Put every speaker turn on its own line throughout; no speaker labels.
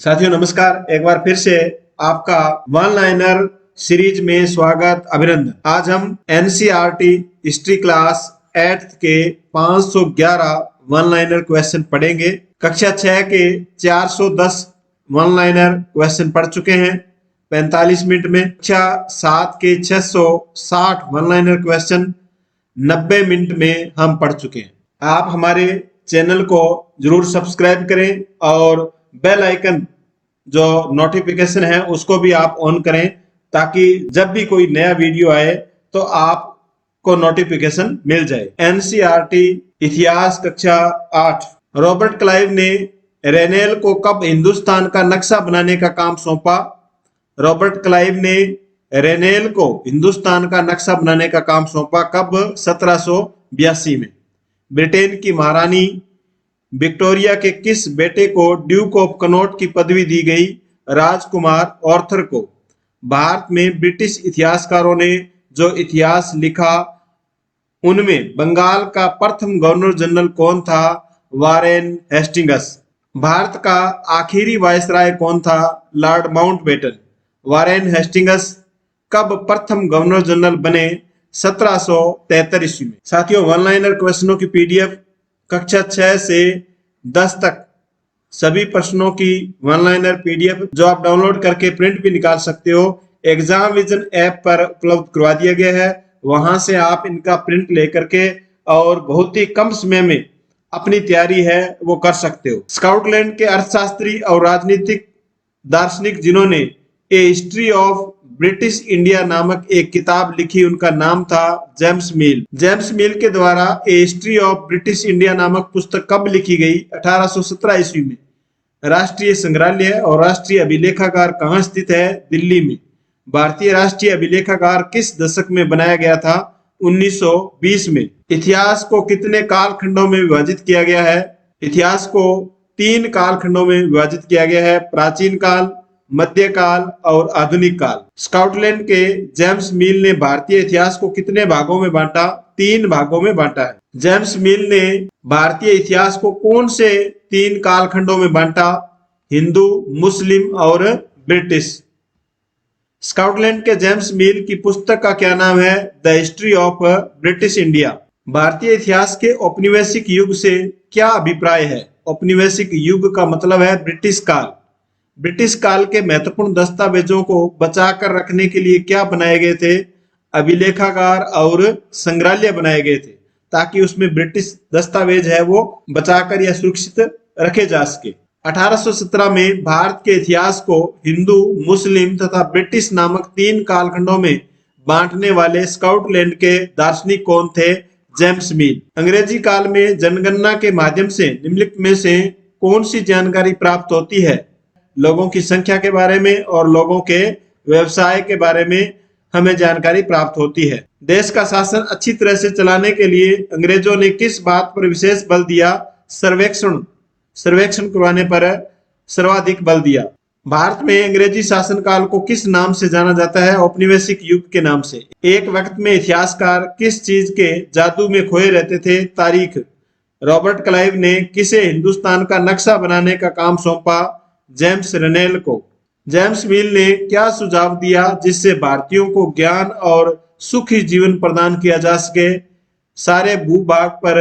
साथियों नमस्कार, एक बार फिर से आपका वन लाइनर सीरीज में स्वागत अभिनंदन। आज हम एनसीईआरटी हिस्ट्री क्लास 8th के 511 वन लाइनर क्वेश्चन पढ़ेंगे। कक्षा 6 के 410 वन लाइनर क्वेश्चन पढ़ चुके हैं 45 मिनट में। कक्षा 7 के 660 वन लाइनर क्वेश्चन 90 मिनट में हम पढ़ चुके हैं। आप हमारे चैनल को जरूर सब्सक्राइब करें और बेल आइकन जो नोटिफिकेशन है उसको भी आप ऑन करें, ताकि जब भी कोई नया वीडियो आए तो आपको नोटिफिकेशन मिल जाए। एनसीईआरटी इतिहास कक्षा 8। रॉबर्ट क्लाइव ने रेनेल को कब हिंदुस्तान का नक्शा बनाने का काम सौंपा? रॉबर्ट क्लाइव ने रेनेल को हिंदुस्तान का नक्शा बनाने का काम सौंपा कब? 1782 में। ब्रिटेन की महारानी विक्टोरिया के किस बेटे को ड्यूक ऑफ कनॉट की पदवी दी गई? राजकुमार आर्थर को। भारत में ब्रिटिश इतिहासकारों ने जो इतिहास लिखा उनमें बंगाल का प्रथम गवर्नर जनरल कौन था? Warren Hastings. भारत का आखिरी वायसराय कौन था? Lord Mountbatten. वारेन हेस्टिंग्स कब प्रथम गवर्नर जनरल बने? 1773 ईस्वी में। साथियों, वन लाइनर क्वेश्चनों की पीडीएफ कक्षा 6 से 10 तक सभी प्रश्नों की वन लाइनर पीडीएफ जो आप डाउनलोड करके प्रिंट भी निकाल सकते हो, एग्जाम विजन ऐप पर उपलब्ध करवा दिया गया है। वहां से आप इनका प्रिंट लेकर के और बहुत ही कम समय में अपनी तैयारी है वो कर सकते हो। स्कॉटलैंड के अर्थशास्त्री और राजनीतिक दार्शनिक जिन्होंने ए हिस्ट्री ऑफ ब्रिटिश इंडिया नामक एक किताब लिखी, उनका नाम था जेम्स मिल। जेम्स मिल के द्वारा ए हिस्ट्री ऑफ ब्रिटिश इंडिया नामक पुस्तक कब लिखी गई? 1817 ईस्वी में। राष्ट्रीय संग्रहालय और राष्ट्रीय अभिलेखागार कहाँ स्थित है? दिल्ली में। भारतीय राष्ट्रीय अभिलेखागार किस दशक में बनाया गया था? 1920 में। इतिहास को कितने कालखंडों में विभाजित किया गया है? इतिहास को 3 कालखंडों में विभाजित किया गया है, प्राचीन काल, मध्यकाल और आधुनिक काल। स्कॉटलैंड के जेम्स मिल ने भारतीय इतिहास को कितने भागों में बांटा? 3 भागों में बांटा है। जेम्स मिल ने भारतीय इतिहास को कौन से 3 कालखंडों में बांटा? हिंदू, मुस्लिम और ब्रिटिश। स्कॉटलैंड के जेम्स मिल की पुस्तक का क्या नाम है? The history of British India. भारतीय इतिहास के औपनिवेशिक युग से क्या अभिप्राय है? औपनिवेशिक युग का मतलब है ब्रिटिश काल। ब्रिटिश काल के महत्वपूर्ण दस्तावेजों को बचाकर रखने के लिए क्या बनाए गए थे? अभिलेखागार और संग्रहालय बनाए गए थे, ताकि उसमें ब्रिटिश दस्तावेज है वो बचाकर या सुरक्षित रखे जा सके। 1817 में भारत के इतिहास को हिंदू, मुस्लिम तथा ब्रिटिश नामक 3 कालखंडों में बांटने वाले स्कॉटलैंड के दार्शनिक कौन थे? जेम्स मिल। अंग्रेजी काल में जनगणना के माध्यम से निम्नलिखित में से कौन सी जानकारी प्राप्त होती है? लोगों की संख्या के बारे में और लोगों के व्यवसाय के बारे में हमें जानकारी प्राप्त होती है। देश का शासन अच्छी तरह से चलाने के लिए अंग्रेजों ने किस बात पर विशेष बल दिया? सर्वेक्षण करवाने पर सर्वाधिक बल दिया। भारत में अंग्रेजी शासनकाल को किस नाम से जाना जाता है? औपनिवेशिक युग के नाम से। एक वक्त में इतिहासकार किस चीज के जादू में खोए रहते थे? तारीख। रॉबर्ट क्लाइव ने किसे हिंदुस्तान का नक्शा बनाने का काम सौंपा? जेम्स रेनेल को। जेम्स मिल ने क्या सुझाव दिया जिससे भारतीयों को ज्ञान और सुखी जीवन प्रदान किया जा सके? सारे भूभाग पर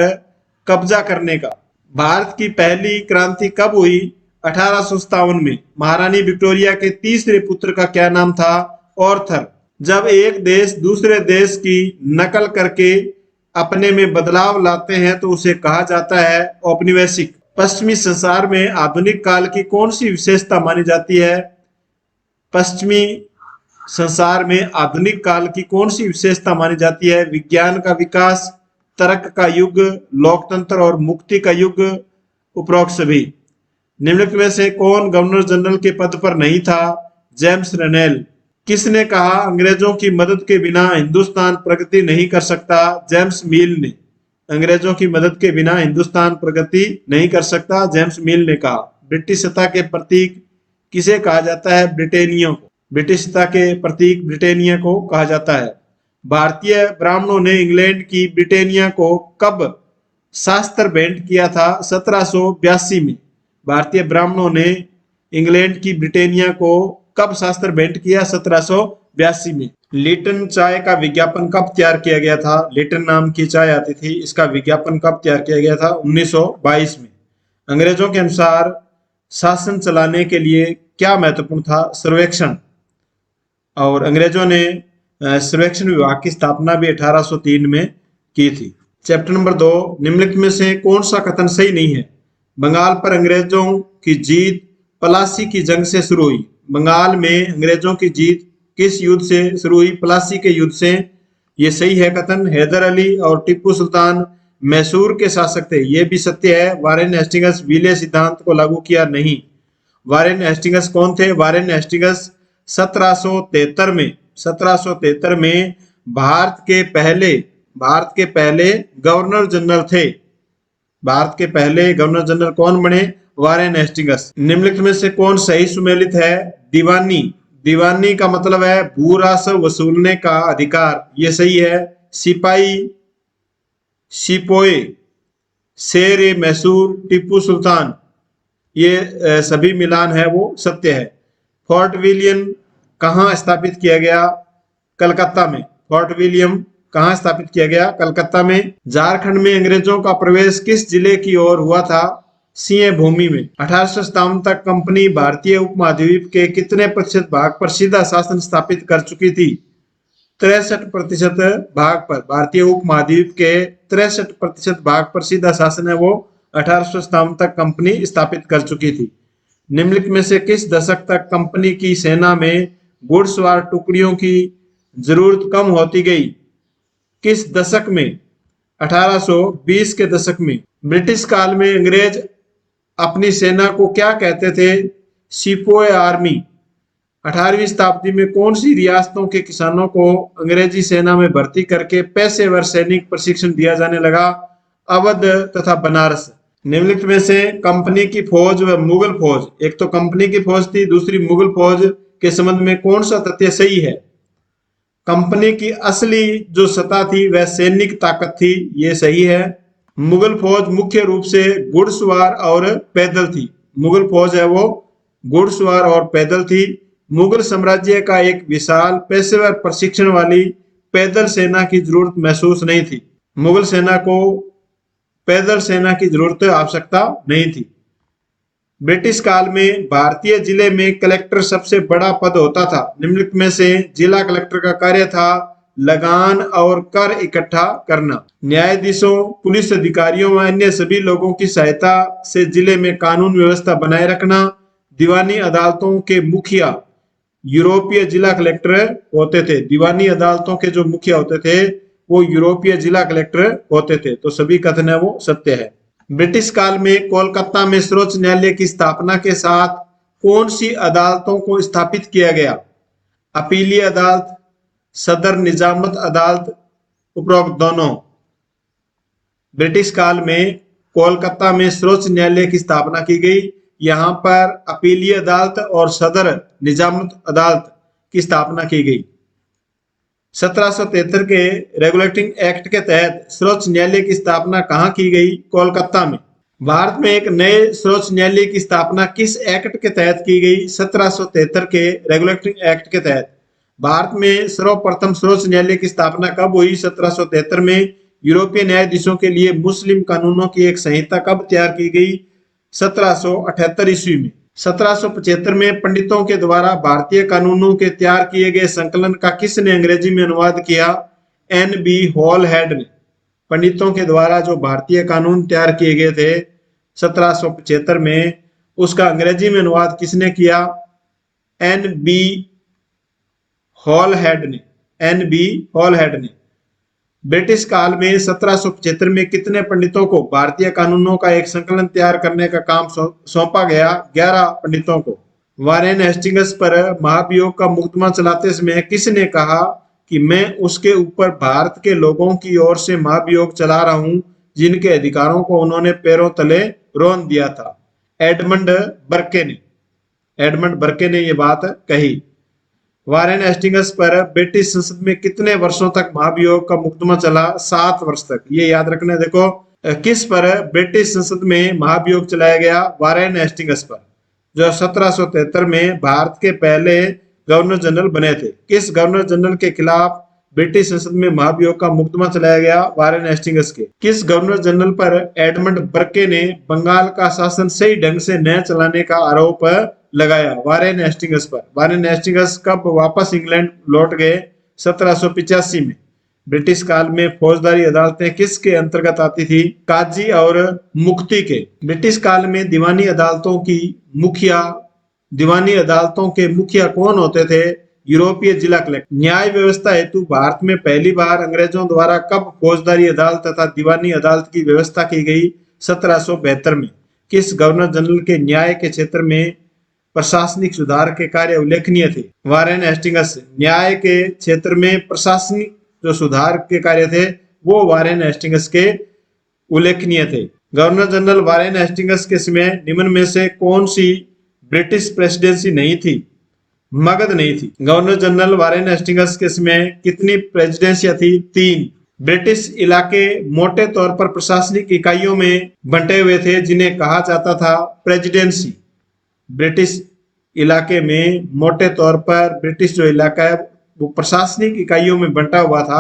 कब्जा करने का। भारत की पहली क्रांति कब हुई? 1857 में। महारानी विक्टोरिया के तीसरे पुत्र का क्या नाम था? आर्थर। जब एक देश दूसरे देश की नकल करके अपने में बदलाव लाते हैं तो उसे कहा जाता है औपनिवेशिक। पश्चिमी संसार में आधुनिक काल की कौन सी विशेषता मानी जाती है? पश्चिमी संसार में आधुनिक काल की कौन सी विशेषता मानी जाती है? विज्ञान का विकास, तर्क का युग, लोकतंत्र और मुक्ति का युग, उपरोक्त सभी। निम्नलिखित में से कौन गवर्नर जनरल के पद पर नहीं था? जेम्स रेनेल। किसने कहा अंग्रेजों की मदद के बिना हिंदुस्तान प्रगति नहीं कर सकता? जेम्स मिल ने। अंग्रेजों की मदद के बिना हिंदुस्तान प्रगति नहीं कर सकता, जेम्स मिल ने कहा। ब्रिटिश सत्ता के प्रतीक किसे कहा जाता है? ब्रिटेनिया को। ब्रिटिश सत्ता के प्रतीक ब्रिटेनिया को कहा जाता है। भारतीय ब्राह्मणों ने इंग्लैंड की ब्रिटेनिया को कब शास्त्र भेंट किया था? 1782 में। भारतीय ब्राह्मणों ने इंग्लैंड की ब्रिटेनिया को कब शास्त्र भेंट किया? 1782 में। लिटन चाय का विज्ञापन कब तैयार किया गया था? लिटन नाम की चाय आती थी, इसका विज्ञापन कब तैयार किया गया था? 1922 में। अंग्रेजों के अनुसार शासन चलाने के लिए क्या महत्वपूर्ण था? सर्वेक्षण। और अंग्रेजों ने सर्वेक्षण विभाग की स्थापना भी 1803 में की थी। चैप्टर नंबर 2, निम्नलिखित में से कौन सा कथन सही नहीं है? बंगाल पर अंग्रेजों की जीत प्लासी की जंग से शुरू हुई। बंगाल में अंग्रेजों की जीत किस युद्ध से शुरू हुई? प्लासी के युद्ध से। ये सही है कथन। हैदर अली और टीपू सुल्तान मैसूर के शासक थे, ये भी सत्य है। वारेन हेस्टिंग्स विले सिद्धांत को लागू किया नहीं। वारेन हेस्टिंग्स कौन थे? वारेन हेस्टिंग्स 1773 में भारत के पहले गवर्नर जनरल थे। भारत के पहले गवर्नर जनरल कौन बने? Warren Hastings. निम्नलिखित में से कौन सही सुमेलित है? दीवानी। दीवानी का मतलब है भू राजस्व वसूलने का अधिकार, ये सही है। सिपाही, सिपोए, शेर ए मैसूर, टीपू सुल्तान, ये सभी मिलान है वो सत्य है। फोर्ट विलियम कहाँ स्थापित किया गया? कलकत्ता में। फोर्ट विलियम कहाँ स्थापित किया गया? कलकत्ता में। झारखंड में अंग्रेजों का प्रवेश किस जिले की ओर हुआ था? सिंह भूमि में। 1857 तक कंपनी भारतीय उपमहाद्वीप के कितने प्रतिशत भाग पर सीधा शासन स्थापित कर चुकी थी? 63% भाग पर। भारतीय उपमहाद्वीप के 63% भाग पर सीधा शासन है वो 1857 तक कंपनी स्थापित कर चुकी थी। निम्नलिखित में से किस दशक तक कंपनी की सेना में घुड़सवार टुकड़ियों की जरूरत कम होती गई? किस दशक में? 1820 के दशक में। ब्रिटिश काल में अंग्रेज अपनी सेना को क्या कहते थे? सिपोए आर्मी। 18वीं शताब्दी में कौन सी रियासतों के किसानों को अंग्रेजी सेना में भर्ती करके पेशेवर सैनिक प्रशिक्षण दिया जाने लगा? अवध तथा बनारस। निम्नलिखित में से कंपनी की फौज व मुगल फौज, एक तो कंपनी की फौज थी, दूसरी मुगल फौज के संबंध में कौन सा तथ्य सही है? कंपनी की असली जो सत्ता थी वह सैनिक ताकत थी, ये सही है। मुगल फौज मुख्य रूप से घुड़सवार और पैदल थी। मुगल फौज है वो घुड़सवार और पैदल थी। मुगल साम्राज्य का एक विशाल पेशेवर प्रशिक्षण वाली पैदल सेना की जरूरत महसूस नहीं थी। मुगल सेना को पैदल सेना की जरूरत आवश्यकता नहीं थी। ब्रिटिश काल में भारतीय जिले में कलेक्टर सबसे बड़ा पद होता था। निम्नलिखित में से जिला कलेक्टर का कार्य था लगान और कर इकट्ठा करना। न्यायाधीशों, पुलिस अधिकारियों व अन्य सभी लोगों की सहायता से जिले में कानून व्यवस्था बनाए रखना। दीवानी अदालतों के मुखिया यूरोपीय जिला कलेक्टर होते थे। दीवानी अदालतों के जो मुखिया होते थे वो यूरोपीय जिला कलेक्टर होते थे। तो सभी कथन है वो सत्य है। ब्रिटिश काल में कोलकाता में सर्वोच्च न्यायालय की स्थापना के साथ कौन सी अदालतों को स्थापित किया गया? अपीलीय अदालत, सदर निजामत अदालत, उपरोक्त दोनों। ब्रिटिश काल में कोलकाता में सर्वोच्च न्यायालय की स्थापना की गई। यहाँ पर अपीलीय अदालत और सदर निजामत अदालत की स्थापना की गई। 1773 के रेगुलेटिंग एक्ट के तहत सर्वोच्च न्यायालय की स्थापना कहाँ की गई? कोलकाता में। भारत में एक नए सर्वोच्च न्यायालय की स्थापना किस एक्ट के तहत की गई? 1773 के रेगुलेटिंग एक्ट के तहत। भारत में सर्वप्रथम सर्वोच्च न्यायालय की स्थापना कब हुई? 1773 में। यूरोपीय न्यायाधीशों के लिए मुस्लिम कानूनों की एक संहिता कब तैयार की गई? 1778 ईस्वी में। 1775 में पंडितों के द्वारा भारतीय कानूनों के तैयार किए गए संकलन का किसने अंग्रेजी में अनुवाद किया? N.B. हॉलहेड ने। पंडितों के द्वारा जो भारतीय कानून तैयार किए गए थे 1775 में, उसका अंग्रेजी में अनुवाद किसने किया? N.B. हॉलहेड ने। N.B. हॉलहेड ने। ब्रिटिश काल में 1775 में कितने पंडितों को भारतीय कानूनों का एक संकलन तैयार करने का काम सौंपा गया? 11 पंडितों को। वारेन हेस्टिंग्स पर महाभियोग का मुकदमा चलाते समय किसने कहा कि मैं उसके ऊपर भारत के लोगों की ओर से महाभियोग चला रहा हूं जिनके अधिकारों को उन्होंने पैरों तले रौंद दिया था? एडमंड बर्के ने। एडमंड बर्के ने यह बात कही। वारेन हेस्टिंग्स पर ब्रिटिश संसद में कितने वर्षों तक महाभियोग का मुकदमा चला? 7 वर्ष तक। ये याद रखना। देखो किस पर ब्रिटिश संसद में महाभियोग चलाया गया? वारेन हेस्टिंग्स पर। जो 1773 में भारत के पहले गवर्नर जनरल बने थे। किस गवर्नर जनरल के खिलाफ ब्रिटिश संसद में महाभियोग का मुकदमा चलाया गया? वारेन हेस्टिंग्स के। किस गवर्नर जनरल पर एडमंड बर्के ने बंगाल का शासन सही ढंग से न चलाने का आरोप लगाया? वारेन हेस्टिंग्स पर। वारेन हेस्टिंग्स कब वापस इंग्लैंड लौट गए? 1785 में। ब्रिटिश काल में फौजदारी अदालतें किसके अंतर्गत आती थी? काजी और मुफ्ती के। ब्रिटिश काल में दीवानी अदालतों के मुखिया कौन होते थे? यूरोपीय जिला कलेक्टर। न्याय व्यवस्था हेतु भारत में पहली बार अंग्रेजों द्वारा कब फौजदारी अदालत तथा दीवानी अदालत की व्यवस्था की गई? 1772 में। किस गवर्नर जनरल के न्याय के क्षेत्र में प्रशासनिक सुधार के कार्य उल्लेखनीय थे? Warren Hastings. न्याय के क्षेत्र में प्रशासनिक जो सुधार के कार्य थे वो वारेन हेस्टिंग्स के उल्लेखनीय थे। गवर्नर जनरल वारेन हेस्टिंग्स के समय निम्न में से कौन सी ब्रिटिश प्रेसिडेंसी नहीं थी? मगध नहीं थी। गवर्नर जनरल वारेन हेस्टिंग्स के समय कितनी प्रेसिडेंसियां थी? 3। ब्रिटिश इलाके मोटे तौर पर प्रशासनिक इकाइयों में बंटे हुए थे जिन्हें कहा जाता था प्रेसिडेंसी। ब्रिटिश इलाके में मोटे तौर पर ब्रिटिश जो इलाका है वो प्रशासनिक इकाइयों में बंटा हुआ था,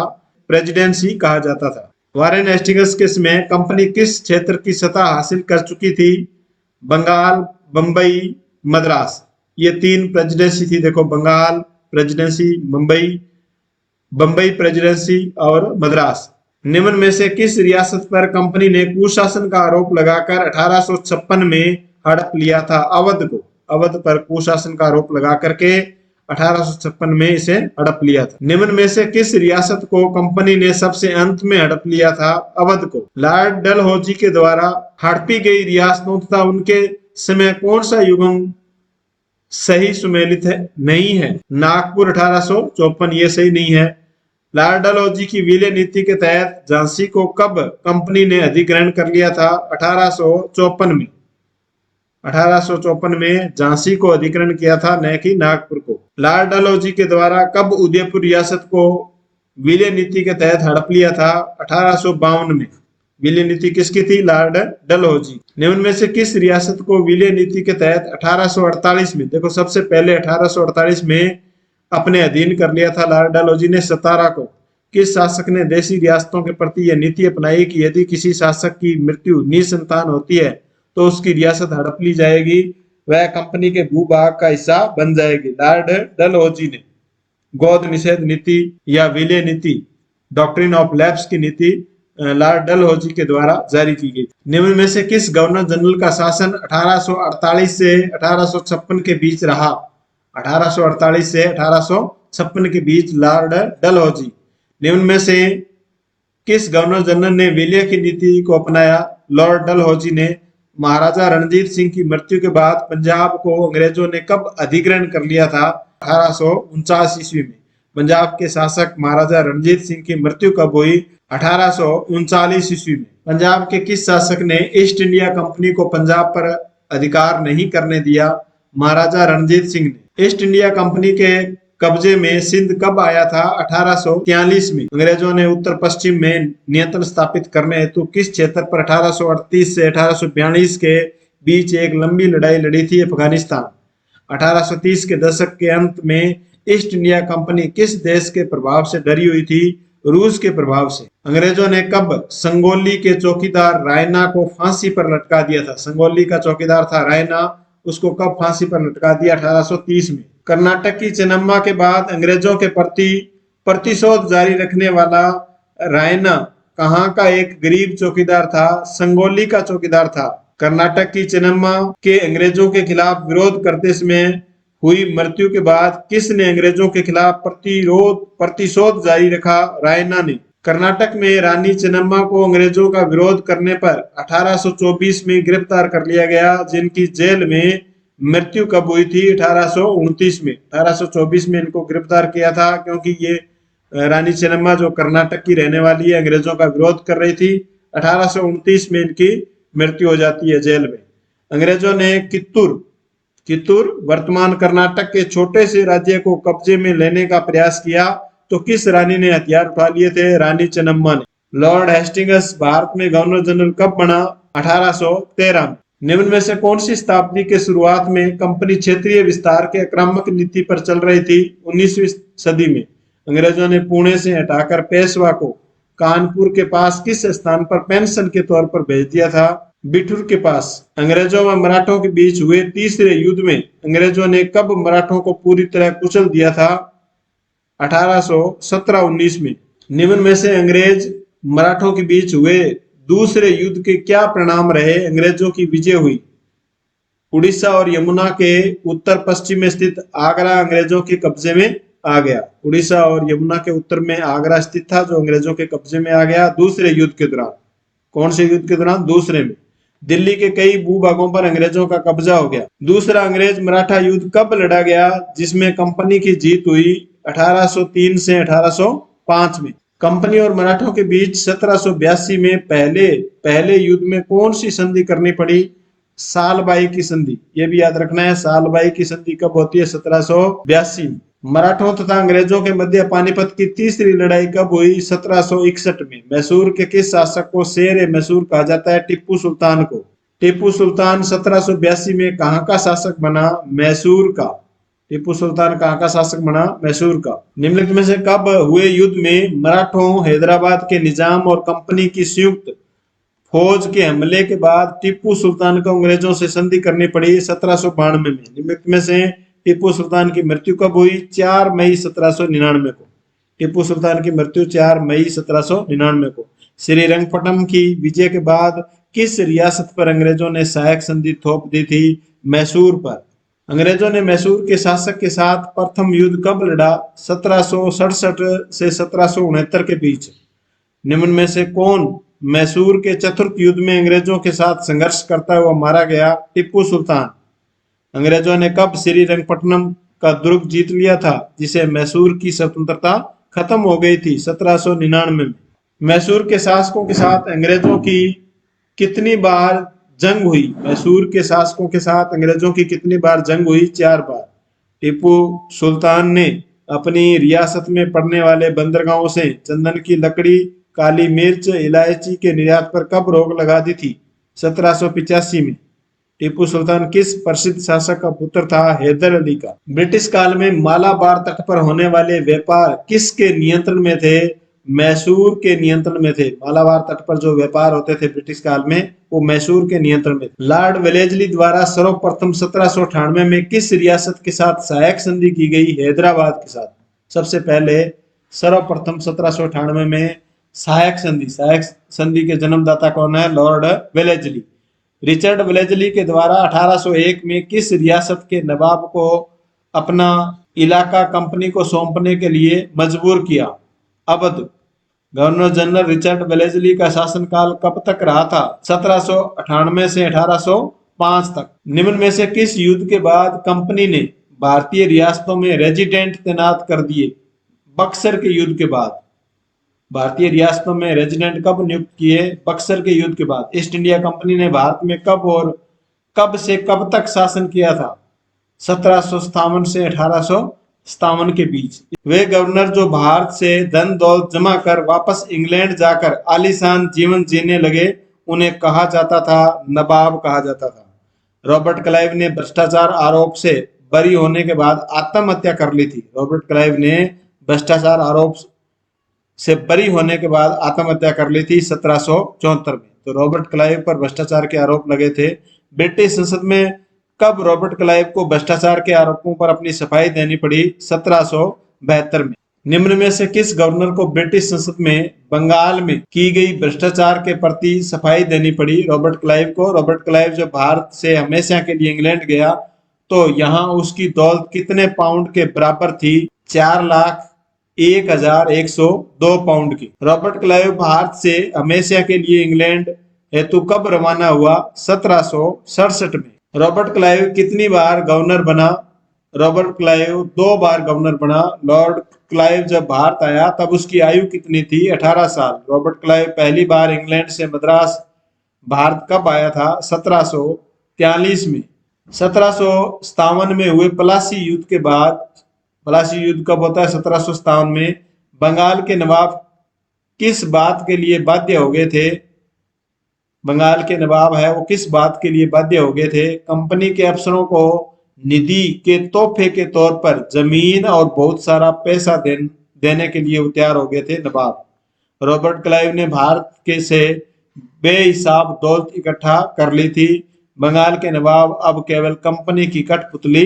प्रेसिडेंसी कहा जाता था। वारेन हेस्टिंग्स के समय कंपनी किस क्षेत्र की सतह हासिल कर चुकी थी? बंगाल, बंबई, मद्रास। ये 3 प्रेसिडेंसी थी। देखो, बंगाल प्रेसिडेंसी, बंबई प्रेसिडेंसी और मद्रास। निम्न में से किस रियासत पर कंपनी ने कुशासन का आरोप लगाकर 1856 में हड़प लिया था? अवध को। अवध पर कुशासन का आरोप लगा करके 1856 में इसे हड़प लिया था। निम्न में से किस रियासत को कंपनी ने सबसे अंत में हड़प लिया था? अवध को। लॉर्ड डलहौजी के द्वारा हड़पी गई रियासतों तथा उनके समय कौन सा युग्म सही सुमेलित है? नहीं है। नागपुर 1854 ये सही नहीं है। लॉर्ड डलहौजी की विलय नीति के तहत झांसी को कब कंपनी ने अधिग्रहण कर लिया था? 1854 में। 1854 में झांसी को अधिग्रहण किया था, न कि नागपुर को। लॉर्ड डलहौजी के द्वारा कब उदयपुर रियासत को विलय नीति के तहत हड़प लिया था? 1852 में। विलय नीति किसकी थी? लॉर्ड डलहौजी। निम्न में से किस रियासत को विलय नीति के तहत 1848 में, देखो सबसे पहले 1848 में अपने अधीन कर लिया था लॉर्ड डलहौजी ने सतारा को। किस शासक ने देशी रियासतों के प्रति यह नीति अपनाई कि यदि किसी शासक की मृत्यु निसंतान होती है तो उसकी रियासत हड़प ली जाएगी, वह कंपनी के भूभाग का हिस्सा बन जाएगी? लॉर्ड डलहौजी ने गोद निषेध नीति या विलय नीति, डॉक्ट्रिन ऑफ लैप्स की नीति लॉर्ड डलहौजी के द्वारा जारी की गई। निम्न में से किस गवर्नर जनरल का शासन 1848 से 1856 के बीच रहा? 1848 से 1856 के बीच लॉर्ड डलहौजी। निम्न में से किस गवर्नर जनरल ने विलय की नीति को अपनाया? लॉर्ड डलहौजी ने। महाराजा रणजीत सिंह की मृत्यु के बाद पंजाब को अंग्रेजों ने कब अधिग्रहण कर लिया था? 1849 ईस्वी में। पंजाब के शासक महाराजा रणजीत सिंह की मृत्यु कब हुई? 1839 ईस्वी में। पंजाब के किस शासक ने ईस्ट इंडिया कंपनी को पंजाब पर अधिकार नहीं करने दिया? महाराजा रणजीत सिंह ने। ईस्ट इंडिया कंपनी के कब्जे में सिंध कब आया था? 1843 में। अंग्रेजों ने उत्तर पश्चिम में नियंत्रण स्थापित करने हेतु किस क्षेत्र पर 1838 से 1842 के बीच एक लंबी लड़ाई लड़ी थी? अफगानिस्तान। 1830 के दशक के अंत में ईस्ट इंडिया कंपनी किस देश के प्रभाव से डरी हुई थी? रूस के प्रभाव से। अंग्रेजों ने कब संगोली के चौकीदार रायना को फांसी पर लटका दिया था? संगोली का चौकीदार था रायना, उसको कब फांसी पर लटका दिया? 1830 में। कर्नाटक की चेन्नम्मा के बाद अंग्रेजों के प्रति प्रतिशोध जारी रखने वाला रायना कहाँ का एक गरीब चौकीदार था? संगोली का चौकीदार था। कर्नाटक की चेन्नम्मा के अंग्रेजों के खिलाफ विरोध करते समय हुई मृत्यु के बाद किसने अंग्रेजों के खिलाफ प्रतिशोध जारी रखा? रायना ने। कर्नाटक में रानी चेन्नम्मा को अंग्रेजों का विरोध करने पर 1824 में गिरफ्तार कर लिया गया, जिनकी जेल में मृत्यु कब हुई थी? 1829 में। 1824 में इनको गिरफ्तार किया था क्योंकि ये रानी चेन्नम्मा जो कर्नाटक की रहने वाली है, अंग्रेजों का विरोध कर रही थी। 1829 में इनकी मृत्यु हो जाती है जेल में। अंग्रेजों ने कित्तूर वर्तमान कर्नाटक के छोटे से राज्य को कब्जे में लेने का प्रयास किया तो किस रानी ने हथियार उठा लिए थे? रानी चेन्नम्मा ने। लॉर्ड हेस्टिंग्स भारत में गवर्नर जनरल कब बना? 1813 में। निम्न में से कौन सी शताब्दी के शुरुआत में कंपनी क्षेत्रीय विस्तार के आक्रामक नीति पर चल रही थी? 19वीं सदी में अंग्रेजों ने पुणे से हटाकर पेशवा को कानपुर के पास किस स्थान पर पेंशन के तौर पर भेज दिया था? बिठूर के पास। अंग्रेजों व मराठों के बीच हुए तीसरे युद्ध में अंग्रेजों ने कब मराठों को पूरी तरह कुचल दिया था? 1817-19 में। निम्न में से अंग्रेज मराठों के बीच हुए दूसरे युद्ध के क्या परिणाम रहे? अंग्रेजों की विजय हुई। उड़ीसा और यमुना के उत्तर पश्चिम में स्थित आगरा अंग्रेजों के कब्जे में आ गया। उड़ीसा और यमुना के उत्तर में आगरा स्थित था, जो अंग्रेजों के कब्जे में आ गया दूसरे युद्ध के दौरान। कौन से युद्ध के दौरान? दूसरे में। दिल्ली के कई भूभागों पर अंग्रेजों का कब्जा हो गया। दूसरा अंग्रेज मराठा युद्ध कब लड़ा गया, जिसमें कंपनी की जीत हुई? 1803 से 1805 में। कंपनी और मराठों के बीच 1782 में पहले युद्ध में कौन सी संधि करनी पड़ी? सालबाई की संधि। ये भी याद रखना है, सालबाई की संधि कब होती है? 1782 में। मराठों तथा अंग्रेजों के मध्य पानीपत की तीसरी लड़ाई कब हुई? 1761 में। मैसूर के किस शासक को शेर मैसूर कहा जाता है? टीपू सुल्तान को। टीपू सुल्तान 1782 में कहाँ का शासक बना? मैसूर का। टीपू सुल्तान कहाँ का शासक बना? मैसूर का। निम्नलिखित में से कब हुए युद्ध में मराठों, हैदराबाद के निजाम और कंपनी की संयुक्त फौज के हमले के बाद टीपू सुल्तान को अंग्रेजों से संधि करनी पड़ी? 1792 में। निम्नलिखित में से टीपू सुल्तान की मृत्यु कब हुई? 4 मई 1799 को। टीपू सुल्तान की मृत्यु 4 मई 1799 को। श्रीरंगपट्टनम की विजय के बाद किस रियासत पर अंग्रेजों ने सहायक संधि थोप दी थी? मैसूर पर। अंग्रेजों ने मैसूर के शासक के साथ प्रथम युद्ध कब लड़ा? 1767 से 1769 के बीच। निम्न में से कौन मैसूर के चतुर्थ युद्ध में अंग्रेजों के साथ संघर्ष करता हुआ मारा गया? टीपू सुल्तान। अंग्रेजों ने कब श्रीरंगपट्टनम का दुर्ग जीत लिया था, जिसे मैसूर की स्वतंत्रता खत्म हो गई थी? 1799 में। मैसूर के शासकों के साथ अंग्रेजों की कितनी बार जंग हुई? मैसूर के शासकों के साथ अंग्रेजों की कितनी बार जंग हुई? 4 बार। टीपू सुल्तान ने अपनी रियासत में पड़ने वाले बंदरगाहों से चंदन की लकड़ी, काली मिर्च, इलायची के निर्यात पर कब रोक लगा दी थी? 1785 में। टीपू सुल्तान किस प्रसिद्ध शासक का पुत्र था? हैदर अली का। ब्रिटिश काल में मालाबार तट पर होने वाले व्यापार किसके नियंत्रण में थे? मैसूर के नियंत्रण में थे। मालाबार तट पर जो व्यापार होते थे ब्रिटिश काल में, वो मैसूर के नियंत्रण में थे। लॉर्ड वेलेस्ली द्वारा सर्वप्रथम 1798 में किस रियासत के साथ सहायक संधि की गई? हैदराबाद के साथ। सबसे पहले सर्वप्रथम 1798 में सहायक संधि के जन्मदाता कौन है? Lord Wellesley. रिचर्ड वेलेस्ली के द्वारा 1801 में किस रियासत के नवाब को अपना इलाका कंपनी को सौंपने के लिए मजबूर किया? Awadh. Governor general Richard Wellesley का शासनकाल कब तक रहा था? 1798 से 1805 तक। निम्न में से किस युद्ध के बाद कंपनी ने भारतीय रियासतों में रेजिडेंट तैनात कर दिए? बक्सर के युद्ध के बाद। भारतीय रियासतों में रेजिडेंट कब नियुक्त किए? बक्सर के युद्ध के बाद। ईस्ट इंडिया कंपनी ने भारत में कब और कब से कब तक शासन किया था? 1757 से 1857 के बीच। वे गवर्नर जो भारत से धन दौलत जमा कर वापस इंग्लैंड जाकर आलीशान जीवन जीने लगे, उन्हें कहा जाता था? नवाब कहा जाता था। रॉबर्ट क्लाइव ने भ्रष्टाचार आरोप से बरी होने के बाद आत्महत्या कर ली थी। रॉबर्ट क्लाइव ने भ्रष्टाचार आरोप से बरी होने के बाद आत्महत्या कर ली थी 1774 में। तो रॉबर्ट क्लाइव पर भ्रष्टाचार के आरोप लगे थे। ब्रिटिश संसद में कब रॉबर्ट क्लाइव को भ्रष्टाचार के आरोपों पर अपनी सफाई देनी पड़ी? 1772 में। निम्न में से किस गवर्नर को ब्रिटिश संसद में बंगाल में की गई भ्रष्टाचार के प्रति सफाई देनी पड़ी? रॉबर्ट क्लाइव को। रॉबर्ट क्लाइव जब भारत से हमेशा के लिए इंग्लैंड गया तो यहाँ उसकी दौलत कितने पाउंड के बराबर थी? 4,01,102 पाउंड की। रॉबर्ट क्लाइव भारत से हमेशा के लिए इंग्लैंड हेतु कब रवाना हुआ? 1767 में। रॉबर्ट क्लाइव कितनी बार गवर्नर बना? रॉबर्ट क्लाइव 2 बार गवर्नर बना। लॉर्ड क्लाइव जब भारत आया तब उसकी आयु कितनी थी? 18 साल। रॉबर्ट क्लाइव पहली बार इंग्लैंड से मद्रास भारत कब आया था? 1743 में। 1757 में हुए प्लासी युद्ध के बाद, प्लासी युद्ध कब होता है? 1757 में। बंगाल के नवाब किस बात के लिए बाध्य हो गए थे? बंगाल के नवाब है वो किस बात के लिए बाध्य हो गए थे? कंपनी के अफसरों को निधि के तोहफे के तौर पर जमीन और बहुत सारा पैसा देने के लिए वो तैयार हो गए थे नवाब। रॉबर्ट क्लाइव ने भारत के से बेहिसाब दौलत इकट्ठा कर ली थी। बंगाल के नवाब अब केवल कंपनी की कठपुतली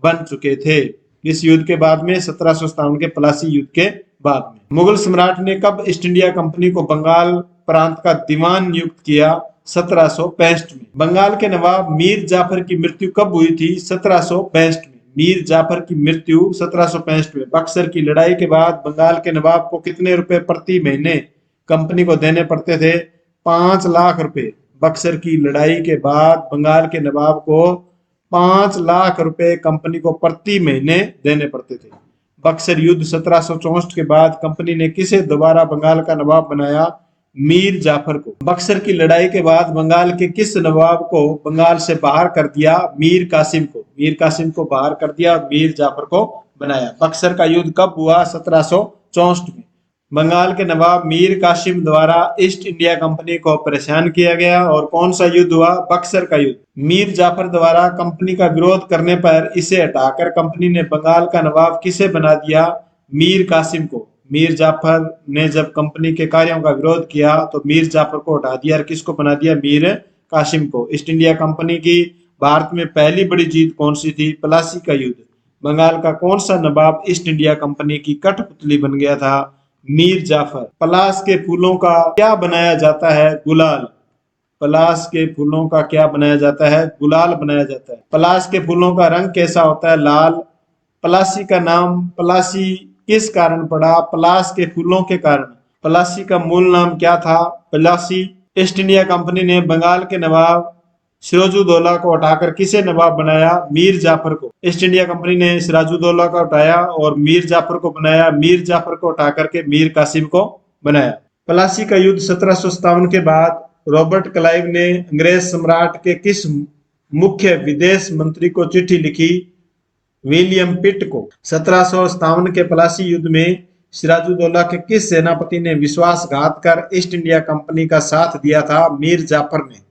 बन चुके थे। इस युद्ध के बाद में 1757 के प्लासी युद्ध के बाद में मुगल सम्राट ने कब ईस्ट इंडिया कंपनी को बंगाल प्रांत का दीवान नियुक्त किया? 1765 में। बंगाल के नवाब मीर जाफर की मृत्यु कब हुई थी? 1765 में। मीर जाफर की मृत्यु 1765 में। बक्सर की लड़ाई के बाद बंगाल के नवाब को कितने रुपए प्रति महीने कंपनी को देने पड़ते थे? 5 लाख रुपए। बक्सर की लड़ाई के बाद बंगाल के नवाब को 5 लाख रुपए कंपनी को प्रति महीने देने पड़ते थे। बक्सर युद्ध 1764 के बाद कंपनी ने किसे दोबारा बंगाल का नवाब बनाया? मीर जाफर को। बक्सर की लड़ाई के बाद बंगाल के किस नवाब को बंगाल से बाहर कर दिया? मीर कासिम को। मीर कासिम को बाहर कर दिया, मीर जाफर को बनाया। बक्सर का युद्ध कब हुआ? 1764 में। बंगाल के नवाब मीर कासिम द्वारा ईस्ट इंडिया कंपनी को परेशान किया गया। और कौन सा युद्ध हुआ? बक्सर का युद्ध। मीर जाफर द्वारा कंपनी का विरोध करने पर इसे हटाकर कंपनी ने बंगाल का नवाब किसे बना दिया? मीर कासिम को। मीर जाफर ने जब कंपनी के कार्यों का विरोध किया तो मीर जाफर को हटा दिया और किसको बना दिया? मीर कासिम को। ईस्ट इंडिया कंपनी की भारत में पहली बड़ी जीत कौन सी थी? प्लासी का युद्ध। बंगाल का कौन सा नवाब ईस्ट इंडिया कंपनी की कठपुतली बन गया था? मीर जाफर। पलाश के फूलों का क्या बनाया जाता है? गुलाल। पलाश के फूलों का क्या बनाया जाता है? गुलाल बनाया जाता है। पलाश के फूलों का रंग कैसा होता है? लाल। पलासी का नाम पलासी किस कारण पड़ा? पलाश के फूलों के कारण। पलासी का मूल नाम क्या था? पलासी। ईस्ट इंडिया कंपनी ने बंगाल के नवाब सिराजुद्दौला को हटाकर किसे नवाब बनाया? मीर जाफर को। ईस्ट इंडिया कंपनी ने सिराजुद्दौला को हटाया और मीर जाफर को बनाया। मीर जाफर को हटा करके मीर कासिम को बनाया। प्लासी का युद्ध 1757 के बाद रॉबर्ट क्लाइव ने अंग्रेज सम्राट के किस मुख्य विदेश मंत्री को चिट्ठी लिखी? विलियम पिट को। 1757 के प्लासी युद्ध में सिराजुद्दौला के किस सेनापति ने विश्वासघात कर ईस्ट इंडिया कंपनी का साथ दिया था? मीर जाफर ने।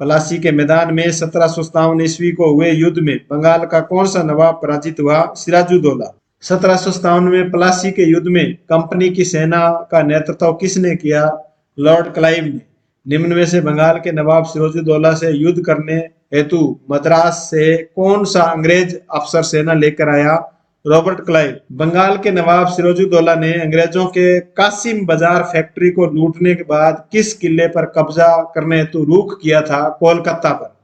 प्लासी के मैदान में 1757 ईस्वी को हुए युद्ध में बंगाल का कौन सा नवाब पराजित हुआ? सिराजुद्दौला। 1757 में प्लासी के युद्ध में कंपनी की सेना का नेतृत्व किसने किया? लॉर्ड क्लाइव ने। निम्न में से बंगाल के नवाब सिराजुद्दौला से युद्ध करने हेतु मद्रास से कौन सा अंग्रेज अफसर सेना लेकर आया? Robert Clive. बंगाल के नवाब सिराजुद्दौला ने अंग्रेजों के कासिम बाजार फैक्ट्री को लूटने के बाद किस किले पर कब्जा करने हेतु रुख किया था? कोलकाता पर।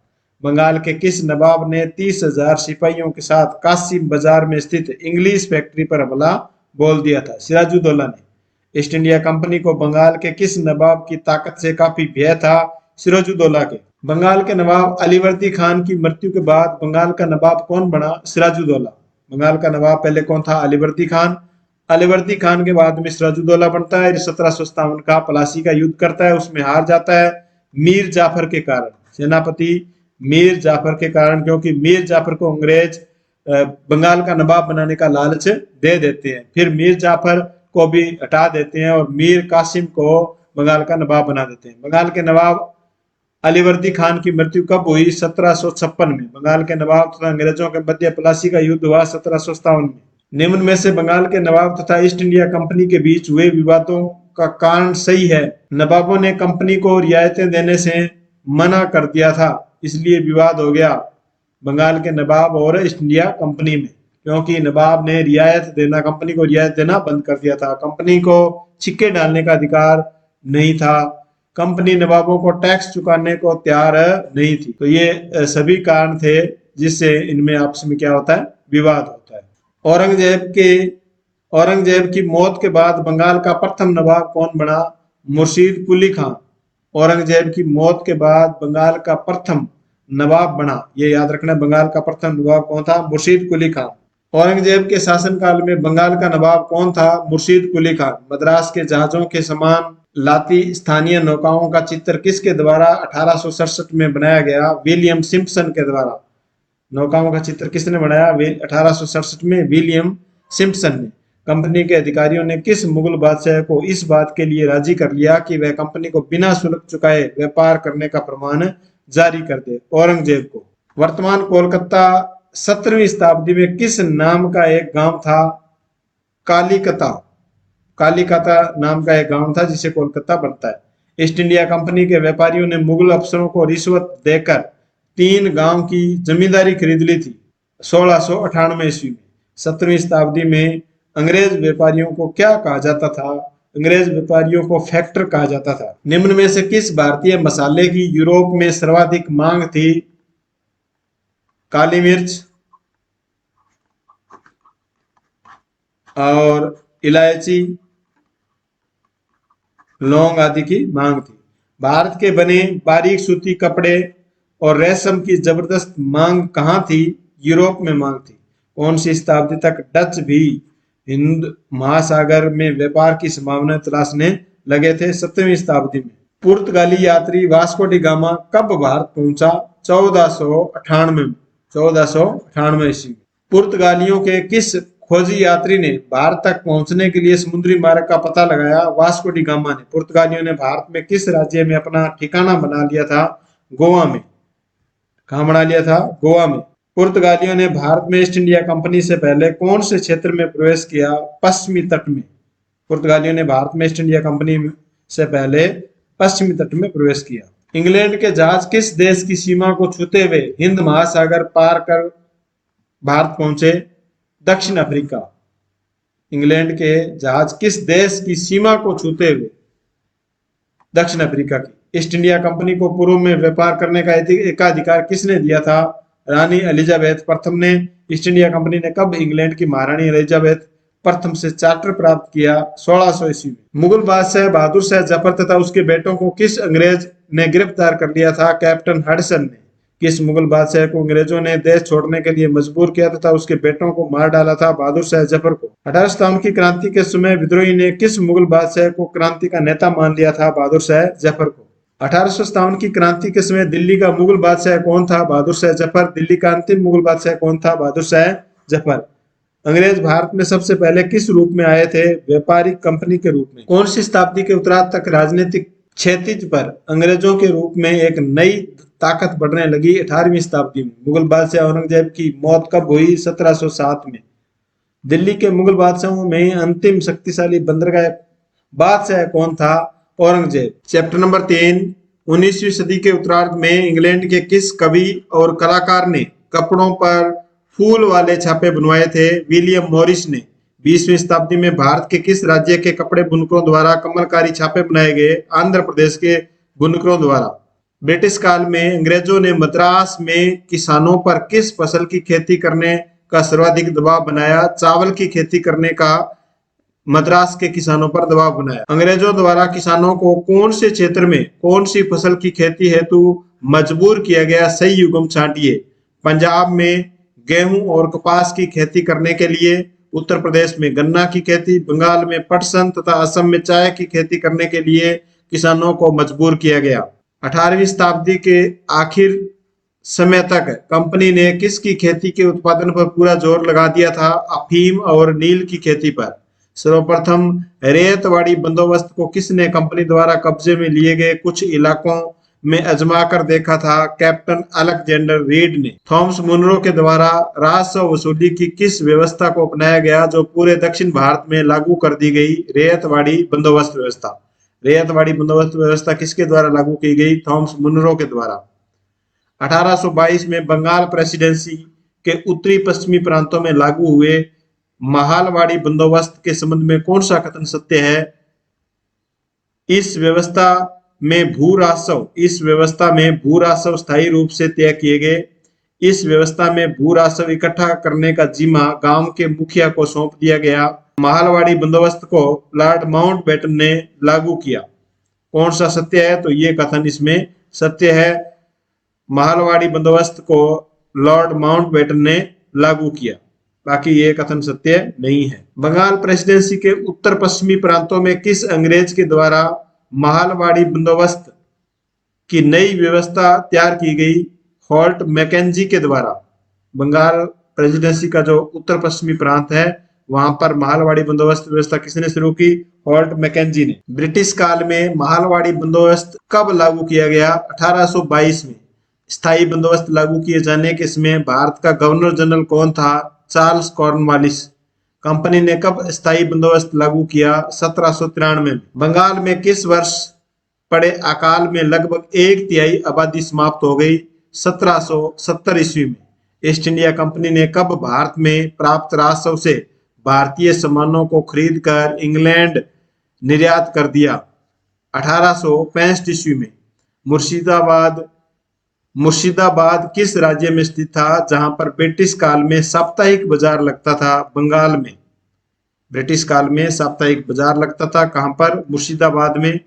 बंगाल के किस नवाब ने 30,000 सिपाहियों के साथ कासिम बाजार में स्थित इंग्लिश फैक्ट्री पर हमला बोल दिया था? सिराजुद्दौला ने। ईस्ट इंडिया कंपनी को बंगाल के किस नवाब की ताकत से काफी भय था? सिराजुद्दौला के। बंगाल के नवाब अलीवर्दी खान की मृत्यु के बाद बंगाल का नवाब कौन बना? सिराजुद्दौला। बंगाल का नवाब पहले कौन था? अलीवर्दी खान। अलीवर्दी खान के बाद में सिराजुद्दौला बनता है। 1757 का प्लासी का युद्ध करता है, उसमें हार जाता है मीर जाफर के कारण। सेनापति मीर जाफर के कारण, क्योंकि मीर जाफर को अंग्रेज बंगाल का नवाब बनाने का लालच दे देते हैं। फिर मीर जाफर को भी हटा देते हैं और मीर कासिम को बंगाल का नवाब बना देते हैं। बंगाल के नवाब अलीवर्दी खान की मृत्यु कब हुई? 1756 में। बंगाल के नवाब तथा अंग्रेजों के मध्य प्लासी का युद्ध हुआ 1757 में। निम्न में से बंगाल के नवाब तथा ईस्ट इंडिया कंपनी के बीच हुए विवादों का कारण सही है? नवाबों ने कंपनी को रियायतें देने से मना कर दिया था, इसलिए विवाद हो गया बंगाल के नवाब और ईस्ट इंडिया कंपनी में, क्योंकि नवाब ने कंपनी को रियायत देना बंद कर दिया था। कंपनी को सिक्के डालने का अधिकार नहीं था। कंपनी नवाबों को टैक्स चुकाने को तैयार नहीं थी। तो ये सभी कारण थे जिससे इनमें आपस में क्या होता है? विवाद होता है। औरंगजेब की मौत के बाद बंगाल का प्रथम नवाब कौन बना? मुर्शीद कुली खान। औरंगजेब की मौत के बाद बंगाल का प्रथम नवाब बना, ये याद रखना, बंगाल का प्रथम नवाब कौन था? मुर्शीद कुली खान। औरंगजेब के शासनकाल में बंगाल का नवाब कौन था? मुर्शीद कुली खान। मद्रास के जहाजों के समान लाती स्थानीय नौकाओं का चित्र किसके द्वारा 1867 में बनाया गया? विलियम सिम्पसन के द्वारा। नौकाओं का चित्र किसने बनाया? 1867 में विलियम सिम्पसन ने। कंपनी के अधिकारियों ने किस मुगल बादशाह को इस बात के लिए राजी कर लिया कि वह कंपनी को बिना शुल्क चुकाए व्यापार करने का प्रमाण जारी कर दे? औरंगजेब को। वर्तमान कोलकाता 17वीं शताब्दी में किस नाम का एक गांव था? कालिकता। कालिकता नाम का एक गांव था जिसे कोलकाता बनता है। ईस्ट इंडिया कंपनी के व्यापारियों ने मुगल अफसरों को रिश्वत देकर 3 गांव की जमींदारी खरीद ली थी 1698 ईस्वी में। 17वीं शताब्दी में अंग्रेज व्यापारियों को क्या कहा जाता था? अंग्रेज व्यापारियों को फैक्टर कहा जाता था। निम्न में से किस भारतीय मसाले की यूरोप में सर्वाधिक मांग थी? काली मिर्च और इलायची, लौंग आदि की मांग थी। भारत के बने बारीक सूती कपड़े और रेशम की जबरदस्त मांग कहाँ थी? यूरोप में मांग थी। कौन सी शताब्दी तक डच भी हिंद महासागर में व्यापार की संभावना तलाशने लगे थे? 17वीं शताब्दी में। पुर्तगाली यात्री वास्को डी गामा कब भारत पहुंचा? 1498 ईस्वी में। पुर्तगालियों के किस खोजी यात्री ने भारत तक पहुंचने के लिए समुद्री मार्ग का पता लगाया? वास्को डी गामा ने। पुर्तगालियों ने भारत में किस राज्य में अपना ठिकाना बना लिया था? गोवा में। कहाँ बना लिया था? गोवा में। पुर्तगालियों ने भारत में ईस्ट इंडिया कंपनी से पहले कौन से क्षेत्र में प्रवेश किया? पश्चिमी तट में। पुर्तगालियों ने भारत में ईस्ट इंडिया कंपनी से पहले पश्चिमी तट में प्रवेश किया। इंग्लैंड के जहाज किस देश की सीमा को छूते हुए हिंद महासागर पार कर भारत पहुंचे? दक्षिण अफ्रीका। इंग्लैंड के जहाज किस देश की सीमा को छूते हुए? दक्षिण अफ्रीका की। ईस्ट इंडिया कंपनी को पूर्व में व्यापार करने का एकाधिकार किसने दिया था? रानी एलिजाबेथ प्रथम ने। ईस्ट इंडिया कंपनी ने कब इंग्लैंड की महारानी एलिजाबेथ प्रथम से चार्टर प्राप्त किया? 1600 ईस्वी में। मुगल बादशाह बहादुर शाह जफर तथा उसके बेटों को किस अंग्रेज ने गिरफ्तार कर लिया था? कैप्टन हडसन ने। किस मुगल बादशाह को अंग्रेजों ने देश छोड़ने के लिए मजबूर किया तथा उसके बेटों को मार डाला था? बहादुर शाह जफर को। 1857 की क्रांति के समय विद्रोही ने किस मुगल बादशाह को क्रांति का नेता मान लिया था? बहादुर शाह जफर को। 1857 की क्रांति के समय दिल्ली का मुगल बादशाह कौन था? बहादुर शाह जफर। दिल्ली का अंतिम मुगल बादशाह कौन था? बहादुर शाह जफर। अंग्रेज भारत में सबसे पहले किस रूप में आए थे? व्यापारिक कंपनी के रूप में। कौन सी शताब्दी के उत्तरार्ध तक राजनीतिक क्षैतिज पर अंग्रेजों के रूप में एक नई ताकत बढ़ने लगी? 18वीं शताब्दी में। मुगल बादशाह औरंगजेब की मौत कब हुई? 1707 में। दिल्ली के मुगल बादशाहों में अंतिम शक्तिशाली बंदरगाह बादशाह कौन था? औरंगजेब। Chapter number 3। 19वीं सदी के उत्तरार्ध में इंग्लैंड के किस कवि और कलाकार ने कपड़ों पर फूल वाले छापे बनवाए थे? विलियम मॉरिस ने। 20वीं शताब्दी में भारत के किस राज्य के कपड़े बुनकरों द्वारा कमलकारी छापे बनाए गए? आंध्र प्रदेश के बुनकरों द्वारा। ब्रिटिश काल में अंग्रेजों ने मद्रास में किसानों पर किस फसल की खेती करने का सर्वाधिक दबाव बनाया? चावल की खेती करने का मद्रास के किसानों पर दबाव बनाया। अंग्रेजों द्वारा किसानों को कौन से क्षेत्र में कौन सी फसल की खेती हेतु मजबूर किया गया? सही युग्म छांटिए। पंजाब में गेहूं और कपास की खेती करने के लिए, उत्तर प्रदेश में गन्ना की खेती, बंगाल में पटसन तथा असम में चाय की खेती करने के लिए किसानों को मजबूर किया गया। 18वीं शताब्दी के आखिर समय तक कंपनी ने किसकी खेती के उत्पादन पर पूरा जोर लगा दिया था? अफीम और नील की खेती पर। सर्वप्रथम रेतवाड़ी बंदोबस्त को किसने कंपनी द्वारा कब्जे में लिए गए कुछ इलाकों में आजमा कर देखा था? कैप्टन अलेक्जेंडर रीड ने। थॉमस मुनरो के द्वारा राजस्व वसूली की किस व्यवस्था को अपनाया गया जो पूरे दक्षिण भारत में लागू कर दी गई? रेतवाड़ी बंदोबस्त व्यवस्था। रेतवाड़ी बंदोबस्त व्यवस्था किसके द्वारा लागू की गई? थॉमस मुनरो के द्वारा। 1822 में बंगाल प्रेसिडेंसी के उत्तरी पश्चिमी प्रांतों में लागू हुए महालवाड़ी बंदोबस्त के संबंध में कौन सा कथन सत्य है? इस व्यवस्था में भू राजस्व स्थायी रूप से तय किए गए। इस व्यवस्था में भू राजस्व इकट्ठा करने का जिम्मा गांव के मुखिया को सौंप दिया गया। महालवाड़ी बंदोबस्त को लॉर्ड माउंटबेटन ने लागू किया। कौन सा सत्य है? तो ये कथन इसमें सत्य है। महालवाड़ी बंदोबस्त को लॉर्ड माउंटबेटन ने लागू किया, बाकी ये कथन सत्य नहीं है। बंगाल प्रेसिडेंसी के उत्तर पश्चिमी प्रांतों में किस अंग्रेज के द्वारा महालवाड़ी बंदोबस्त की नई व्यवस्था तैयार की गई? हॉल्ट मैकेंजी के द्वारा। बंगाल प्रेसिडेंसी का जो उत्तर पश्चिमी प्रांत है वहां पर माहलवाड़ी बंदोबस्त व्यवस्था किसने शुरू की? हॉल्ट मैकेंजी ने। ब्रिटिश काल में माहलवाड़ी बंदोबस्त कब लागू किया गया? 1822 में। स्थायी बंदोबस्त लागू किए जाने के समय भारत का गवर्नर जनरल कौन था? Charles Cornwallis. कंपनी ने कब स्थायी बंदोबस्त लागू किया? 1793 में। बंगाल में किस वर्ष पड़े अकाल में लगभग 1/3 आबादी समाप्त हो गई? 1770 ईस्वी में। ईस्ट इंडिया कंपनी ने कब भारत में प्राप्त राजस्व से भारतीय सामानों को खरीदकर इंग्लैंड निर्यात कर दिया? 1865 ईस्वी में। मुर्शिदाबाद मुर्शिदाबाद किस राज्य में स्थित था जहां पर ब्रिटिश काल में साप्ताहिक बाजार लगता था? बंगाल में। ब्रिटिश काल में साप्ताहिक बाजार लगता था कहां पर? मुर्शिदाबाद में।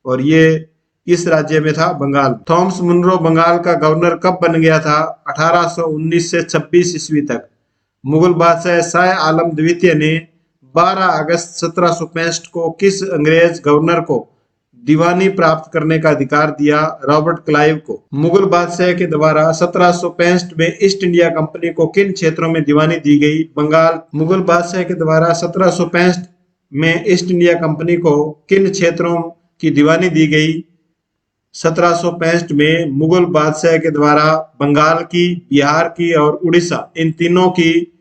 और ये किस राज्य में था? बंगाल। थॉमस मुनरो बंगाल का गवर्नर कब बन गया था? 1819 से 26 ईस्वी तक। मुगल बादशाह शाह आलम द्वितीय ने 12 अगस्त 1765 को किस अंग्रेज गवर्नर को दीवानी प्राप्त करने का अधिकार दिया? रॉबर्ट क्लाइव को। मुगल बादशाह के द्वारा 1765 में ईस्ट इंडिया कंपनी को किन क्षेत्रों में दीवानी दी गई? बंगाल। मुगल बादशाह के द्वारा 1765 में ईस्ट इंडिया कंपनी को किन क्षेत्रों की दीवानी दी गई? 1765 में मुगल बादशाह के द्वारा बंगाल की, बिहार की और उड़ीसा इन तीनों की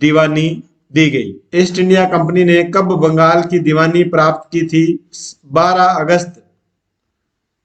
दीवानी दी गई। ईस्ट इंडिया कंपनी ने कब बंगाल की दीवानी प्राप्त की थी? 12 अगस्त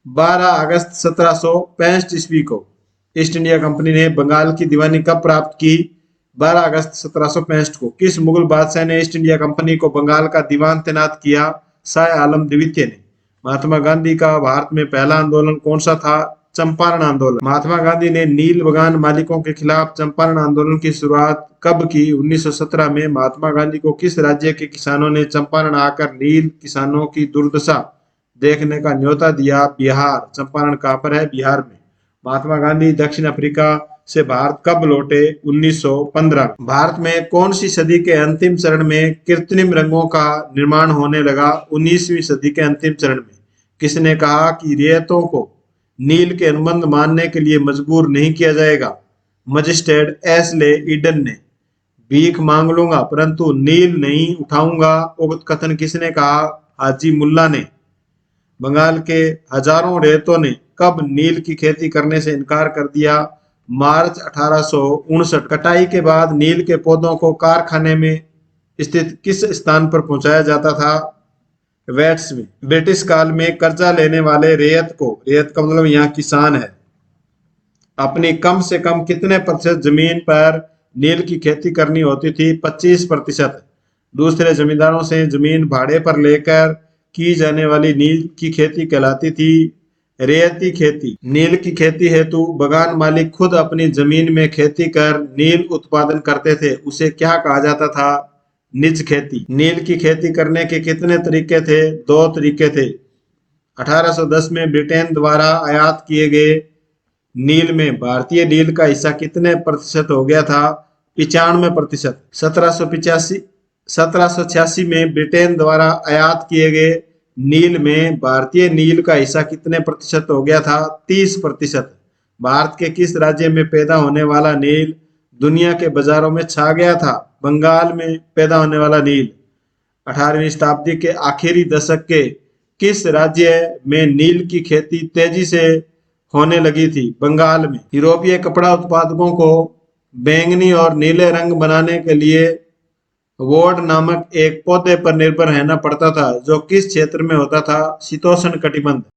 1765 ईस्वी को। ईस्ट इंडिया कंपनी ने बंगाल की दीवानी कब प्राप्त की? 12 अगस्त 1765 को। किस मुगल बादशाह ने ईस्ट इंडिया कंपनी को बंगाल का दीवान तैनात किया? शाह आलम द्वितीय ने। महात्मा गांधी का भारत में पहला आंदोलन कौन सा था? चंपारण आंदोलन। महात्मा गांधी ने नील बगान मालिकों के खिलाफ चंपारण आंदोलन की शुरुआत कब की? 1917 में। महात्मा गांधी को किस राज्य के किसानों ने चंपारण आकर नील किसानों की दुर्दशा देखने का न्योता दिया? बिहार। चंपारण कहां पर है? बिहार में। महात्मा गांधी दक्षिण अफ्रीका से भारत कब लौटे? 1915। भारत में कौन सी सदी के अंतिम चरण में कृत्रिम रंगों का निर्माण होने लगा? 19वीं सदी के अंतिम चरण में। किसने कहा कि रियायतों को नील के अनुबंध मानने के लिए मजबूर नहीं किया जाएगा? मजिस्ट्रेट एशले ईडन ने। भीख मांग लूंगा परंतु नील नहीं उठाऊंगा, उक्त कथन किसने कहा? हाजी मुल्ला ने। बंगाल के हजारों रेतों ने कब नील की खेती करने से इनकार कर दिया? मार्च 1859। कटाई के बाद नील के पौधों को कारखाने में स्थित किस स्थान पर पहुंचाया जाता था? वेट्स में। ब्रिटिश काल में कर्जा लेने वाले रेयत को, रेयत का मतलब यहाँ किसान है, अपनी कम से कम कितने प्रतिशत जमीन पर नील की खेती करनी होती थी? 25%। दूसरे जमींदारों से जमीन भाड़े पर लेकर की जाने वाली नील की खेती कहलाती थी रेयती खेती। नील की खेती हेतु बगान मालिक खुद अपनी जमीन में खेती कर नील उत्पादन करते थे, उसे क्या कहा जाता था? निज खेती। नील की खेती करने के कितने तरीके थे? 2 तरीके थे। 1810 में ब्रिटेन द्वारा आयात किए गए नील में भारतीय नील का हिस्सा कितने प्रतिशत हो गया था? 95%। 1786 में ब्रिटेन द्वारा आयात किए गए नील में भारतीय नील का हिस्सा कितने प्रतिशत हो गया था? 30%। भारत के किस राज्य में पैदा होने वाला नील दुनिया के बाजारों में छा गया था? बंगाल में पैदा होने वाला नील। 18वीं शताब्दी के आखिरी दशक के किस राज्य में नील की खेती तेजी से होने लगी थी? बंगाल में। यूरोपीय कपड़ा उत्पादकों को बैंगनी और नीले रंग बनाने के लिए वोड नामक एक पौधे पर निर्भर रहना पड़ता था जो किस क्षेत्र में होता था? शीतोष्ण कटिबंध।